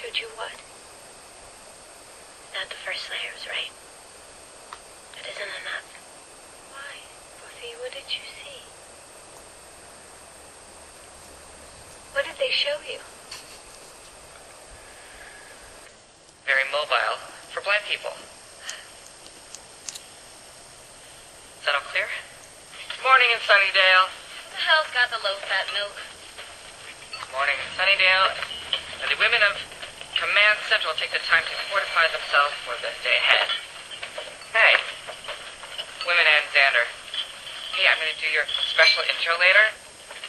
Showed you what? Not the first layers, right? That isn't enough. Why? Buffy, what did you see? What did they show you? Very mobile for blind people. Is that all clear? Good morning in Sunnydale. Who the hell's got the low-fat milk? Good morning in Sunnydale. And the women of Command Central take the time to fortify themselves for the day ahead. Hey, women and Xander. Hey, I'm going to do your special intro later.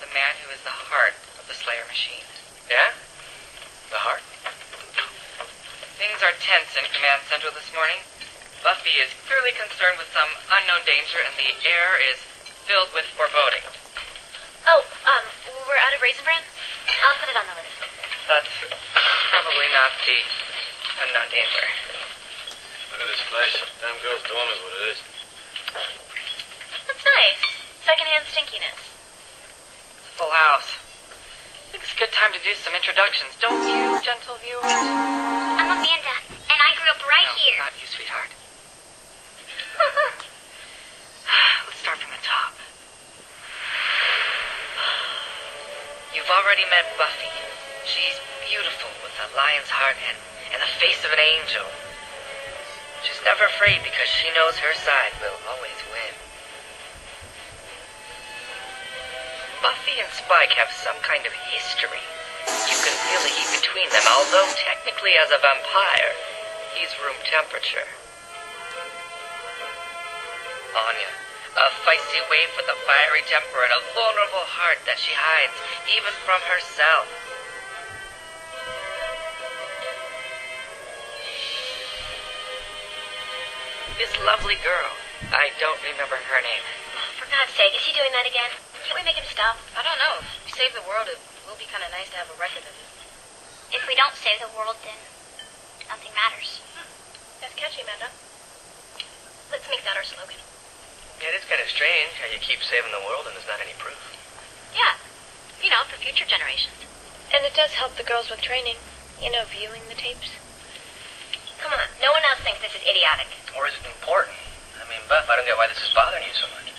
The man who is the heart of the Slayer machine. Yeah? The heart? Things are tense in Command Central this morning. Buffy is clearly concerned with some unknown danger, and the air is filled with foreboding. Oh, we're out of Raisin Bran? I'll put it on the list. That's probably not the unknown danger. Look at this place. Damn girl's dorm is what it is. That's nice. Secondhand stinkiness. It's a full house. I think it's a good time to do some introductions, don't you, gentle viewers? I'm Amanda, and I grew up right here. Not you, sweetheart. Let's start from the top. You've already met Buffy. She's beautiful with a lion's heart and the face of an angel. She's never afraid because she knows her side will always win. Buffy and Spike have some kind of history. You can feel the heat between them, although technically as a vampire, he's room temperature. Anya, a feisty waif with a fiery temper and a vulnerable heart that she hides, even from herself. This lovely girl, I don't remember her name. For God's sake, is he doing that again? Can't we make him stop? I don't know. If we save the world, it will be kind of nice to have a record of it. If we don't save the world, then nothing matters. That's catchy, Amanda. Let's make that our slogan. Yeah, it is kind of strange how you keep saving the world and there's not any proof. Yeah. You know, for future generations. And it does help the girls with training. You know, viewing the tapes. Come on, no one else thinks this is idiotic. Or is it important? I mean, Buff, I don't get why this is bothering you so much.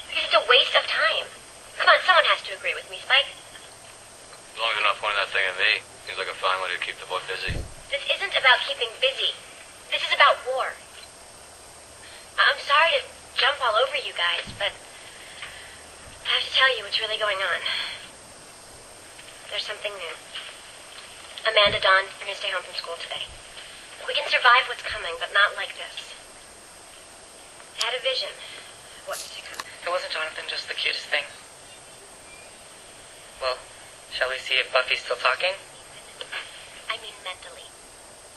Because it's a waste of time. Come on, someone has to agree with me, Spike. As long as you're not pointing that thing at me, seems like a fine way to keep the boy busy. This isn't about keeping busy. This is about war. I'm sorry to jump all over you guys, but I have to tell you what's really going on. There's something new. Amanda, Dawn, you're going to stay home from school today. We can survive what's coming, but not like this. I had a vision. What's to come? It wasn't Jonathan just the cutest thing? Well, shall we see if Buffy's still talking? I mean mentally.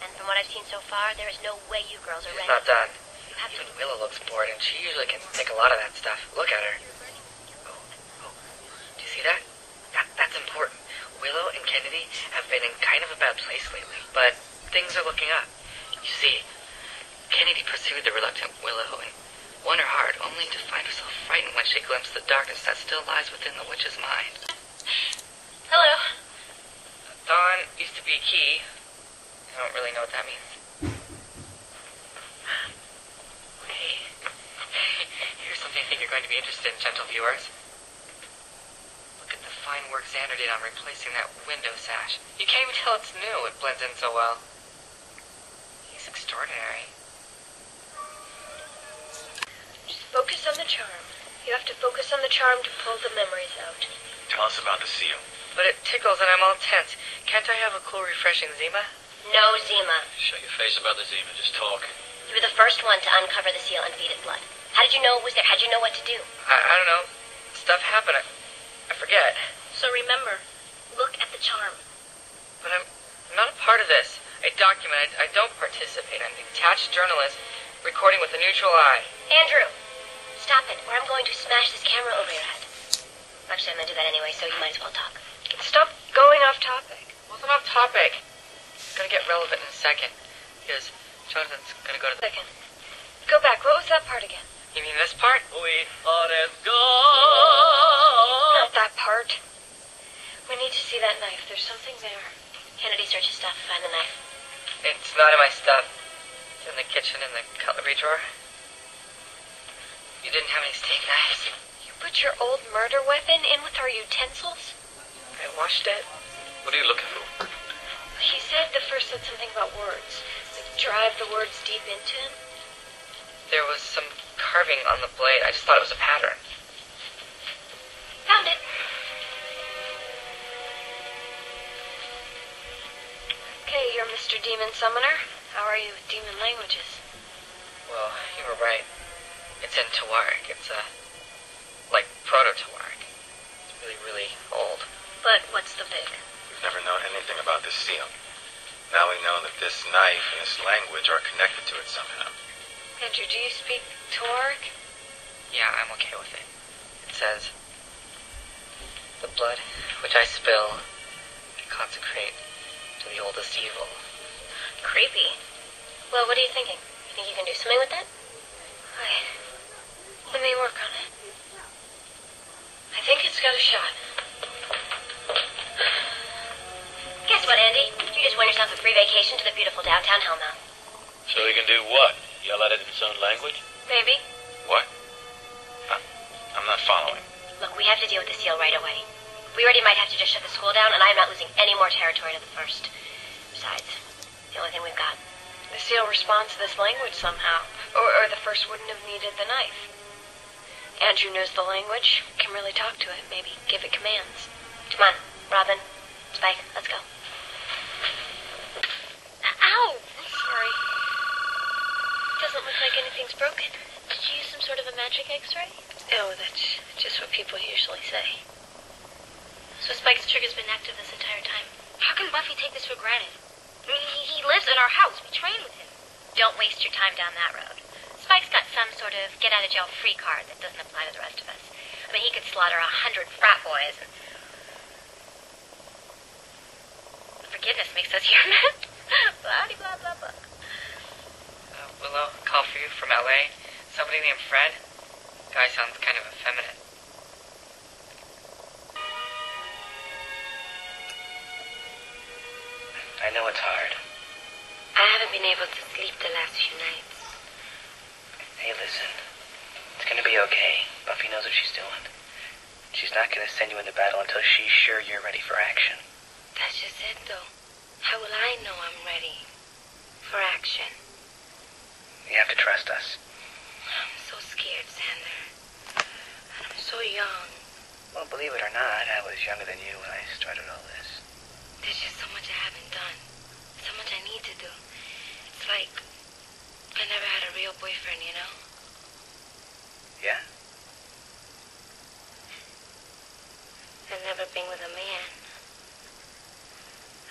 And from what I've seen so far, there is no way you girls are She's ready. not done. You have to... Even Willow looks bored, and she usually can take a lot of that stuff. Look at her. Oh. Do you see that? That's important. Willow and Kenedy have been in kind of a bad place lately, but things are looking up. You see, Kenedy pursued the reluctant Willow and won her heart, only to find herself frightened when she glimpsed the darkness that still lies within the witch's mind. Hello. Dawn used to be a key. I don't really know what that means. Hey, here's something I think you're going to be interested in, gentle viewers. Look at the fine work Xander did on replacing that window sash. You can't even tell it's new. It blends in so well. He's extraordinary. Just focus on the charm. You have to focus on the charm to pull the memories out. Tell us about the seal. But it tickles and I'm all tense. Can't I have a cool, refreshing Zima? No Zima. Shut your face about the Zima, just talk. You were the first one to uncover the seal and feed it blood. How did you know it was there? How did you know what to do? I don't know. Stuff happened. I forget. So remember, look at the charm. But I'm not a part of this. I document. I don't participate. I'm a detached journalist recording with a neutral eye. Andrew, stop it, or I'm going to smash this camera over your head. Actually, I'm going to do that anyway, so you might as well talk. Stop going off topic. Wasn't off topic. It's gonna get relevant in a second. Because Jonathan's gonna go to the... Second. Go back. What was that part again? You mean this part? We are as gold. Not that part. We need to see that knife. There's something there. Kennedy, search his stuff. Find the knife. It's not in my stuff. It's in the kitchen in the cutlery drawer. You didn't have any steak knives? You put your old murder weapon in with our utensils? I washed it. What are you looking for? He said the first said something about words. Like drive the words deep into him. There was some carving on the blade. I just thought it was a pattern. Found it. Okay, you're Mr. Demon Summoner. How are you with demon languages? Well, you were right. It's in Tawaric. It's like proto-Tawaric. It's really, really old. But what's the big? We've never known anything about this seal. Now we know that this knife and this language are connected to it somehow. Andrew, do you speak Tawaric? Yeah, I'm okay with it. It says, the blood which I spill, I consecrate to the oldest evil. Creepy. Well, what are you thinking? You think you can do something with that? Okay. Let me work on it. I think it's got a shot. Guess what, Andy? You just won yourself a free vacation to the beautiful downtown Hellmouth. So he can do what? Yell at it in its own language? Maybe. What? I'm not following. Look, we have to deal with the seal right away. We already might have to just shut the school down, and I'm not losing any more territory to the first. Besides, the only thing we've got. The seal responds to this language somehow. Or the first wouldn't have needed the knife. Andrew knows the language, can really talk to it, maybe give it commands. Come on, Robin, Spike, let's go. Ow! I'm sorry. Doesn't look like anything's broken. Did you use some sort of a magic x-ray? Oh, that's just what people usually say. So Spike's trigger's been active this entire time. How can Buffy take this for granted? I mean, he lives in our house. We train with him. Don't waste your time down that road. Spike's got some sort of get-out-of-jail-free card that doesn't apply to the rest of us. I mean, he could slaughter 100 frat boys and... Forgiveness makes us human. Blah, blah, blah, blah. Willow, call for you from LA. Somebody named Fred. Guy sounds kind of effeminate. I know it's hard. I haven't been able to sleep the last few nights. Hey, listen. It's gonna be okay. Buffy knows what she's doing. She's not gonna send you into battle until she's sure you're ready for action. That's just it, though. How will I know I'm ready for action? You have to trust us. I'm so scared, Sander. And I'm so young. Well, believe it or not, I was younger than you when I started all this. There's just so much I haven't done. So much I need to do. It's like I never had a real boyfriend, you know? Yeah? I've never been with a man.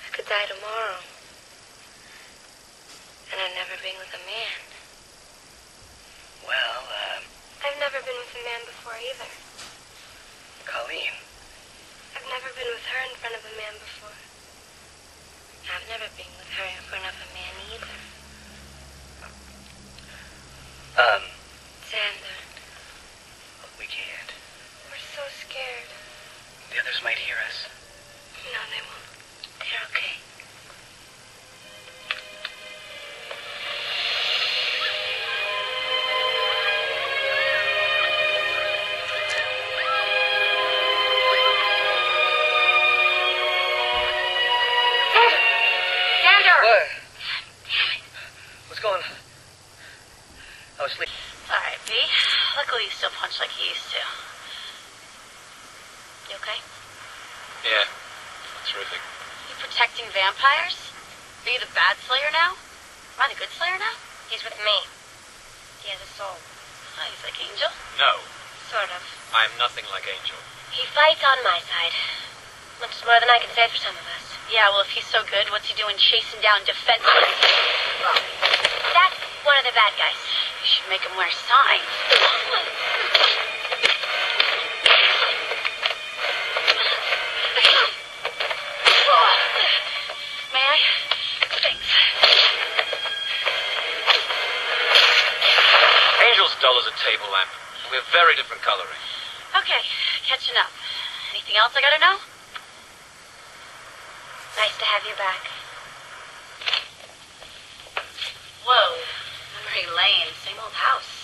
I could die tomorrow. And I've never been with a man. Well, I've never been with a man before either. Colleen. I've never been with her in front of a man before. I've never been with her in front of a man either. Sander. We can't. We're so scared. The others might hear us. No, they won't. They're okay. What? What's going on? I was sleeping. Sorry, V. Luckily, you still punch like you used to. You okay? Yeah. Terrific. You protecting vampires? Are you the bad slayer now? Am I the good slayer now? He's with me. He has a soul. Oh, he's like Angel? No. Sort of. I'm nothing like Angel. He fights on my side. Much more than I can say for some of us. Yeah, well, if he's so good, what's he doing chasing down defenseless? That's one of the bad guys. We should make him wear signs. May I? Thanks. Angel's dull as a table lamp. We have very different coloring. Okay, catching up. Anything else I gotta know? Nice to have you back. Whoa, memory lane, same old house.